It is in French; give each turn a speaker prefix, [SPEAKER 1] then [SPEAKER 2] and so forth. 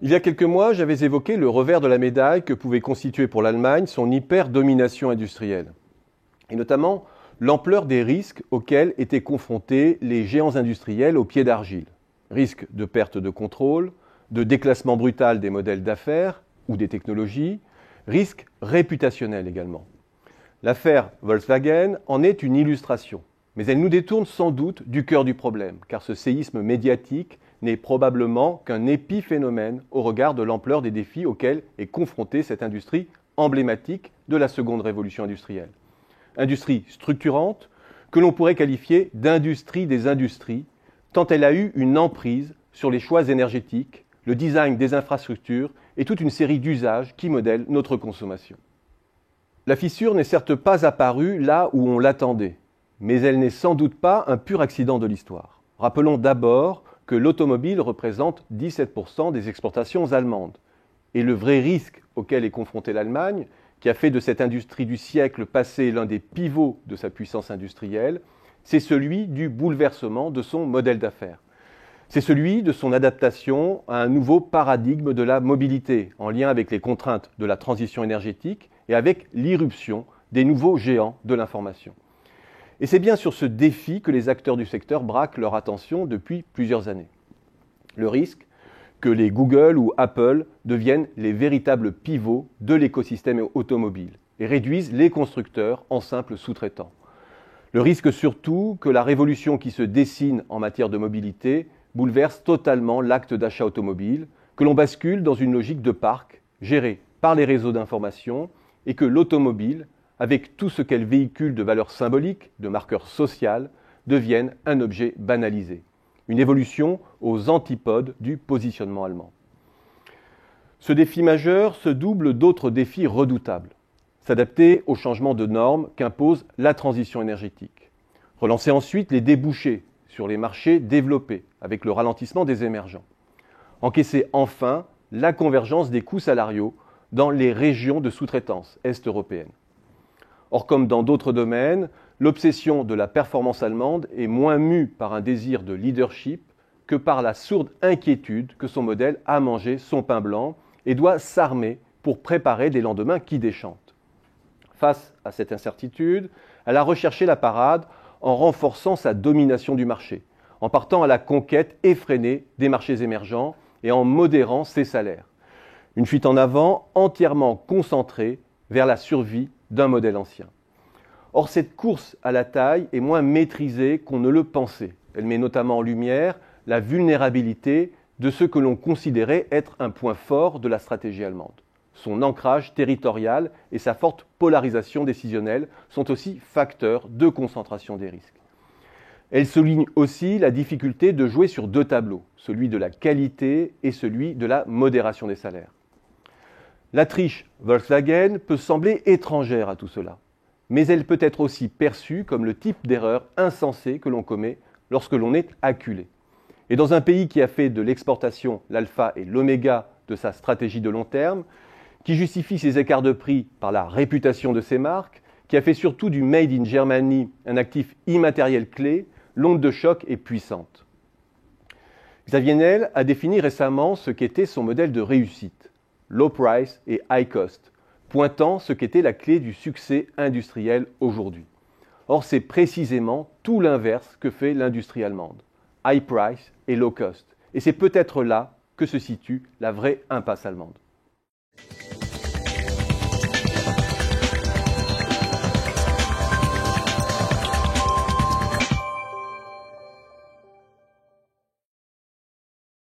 [SPEAKER 1] Il y a quelques mois, j'avais évoqué le revers de la médaille que pouvait constituer pour l'Allemagne son hyper-domination industrielle, et notamment l'ampleur des risques auxquels étaient confrontés les géants industriels aux pieds d'argile. Risques de perte de contrôle, de déclassement brutal des modèles d'affaires ou des technologies, risques réputationnels également. L'affaire Volkswagen en est une illustration, mais elle nous détourne sans doute du cœur du problème, car ce séisme médiatique n'est probablement qu'un épiphénomène au regard de l'ampleur des défis auxquels est confrontée cette industrie emblématique de la seconde révolution industrielle. Industrie structurante que l'on pourrait qualifier d'industrie des industries, tant elle a eu une emprise sur les choix énergétiques, le design des infrastructures et toute une série d'usages qui modèlent notre consommation. La fissure n'est certes pas apparue là où on l'attendait, mais elle n'est sans doute pas un pur accident de l'histoire. Rappelons d'abord que l'automobile représente 17% des exportations allemandes. Et le vrai risque auquel est confrontée l'Allemagne, qui a fait de cette industrie du siècle passé l'un des pivots de sa puissance industrielle, c'est celui du bouleversement de son modèle d'affaires. C'est celui de son adaptation à un nouveau paradigme de la mobilité, en lien avec les contraintes de la transition énergétique et avec l'irruption des nouveaux géants de l'information. Et c'est bien sur ce défi que les acteurs du secteur braquent leur attention depuis plusieurs années. Le risque que les Google ou Apple deviennent les véritables pivots de l'écosystème automobile et réduisent les constructeurs en simples sous-traitants. Le risque surtout que la révolution qui se dessine en matière de mobilité bouleverse totalement l'acte d'achat automobile, que l'on bascule dans une logique de parc gérée par les réseaux d'information et que l'automobile, avec tout ce qu'elle véhicule de valeurs symboliques, de marqueurs sociaux, devienne un objet banalisé. Une évolution aux antipodes du positionnement allemand. Ce défi majeur se double d'autres défis redoutables. S'adapter aux changements de normes qu'impose la transition énergétique. Relancer ensuite les débouchés sur les marchés développés, avec le ralentissement des émergents. Encaisser enfin la convergence des coûts salariaux dans les régions de sous-traitance est-européennes. Or, comme dans d'autres domaines, l'obsession de la performance allemande est moins mue par un désir de leadership que par la sourde inquiétude que son modèle a mangé son pain blanc et doit s'armer pour préparer des lendemains qui déchantent. Face à cette incertitude, elle a recherché la parade en renforçant sa domination du marché, en partant à la conquête effrénée des marchés émergents et en modérant ses salaires. Une fuite en avant entièrement concentrée vers la survie d'un modèle ancien. Or, cette course à la taille est moins maîtrisée qu'on ne le pensait. Elle met notamment en lumière la vulnérabilité de ce que l'on considérait être un point fort de la stratégie allemande. Son ancrage territorial et sa forte polarisation décisionnelle sont aussi facteurs de concentration des risques. Elle souligne aussi la difficulté de jouer sur deux tableaux, celui de la qualité et celui de la modération des salaires. La triche Volkswagen peut sembler étrangère à tout cela, mais elle peut être aussi perçue comme le type d'erreur insensée que l'on commet lorsque l'on est acculé. Et dans un pays qui a fait de l'exportation l'alpha et l'oméga de sa stratégie de long terme, qui justifie ses écarts de prix par la réputation de ses marques, qui a fait surtout du Made in Germany un actif immatériel clé, l'onde de choc est puissante. Xavier Niel a défini récemment ce qu'était son modèle de réussite. Low price et high cost, pointant ce qu'était la clé du succès industriel aujourd'hui. Or, c'est précisément tout l'inverse que fait l'industrie allemande. High price et low cost. Et c'est peut-être là que se situe la vraie impasse allemande.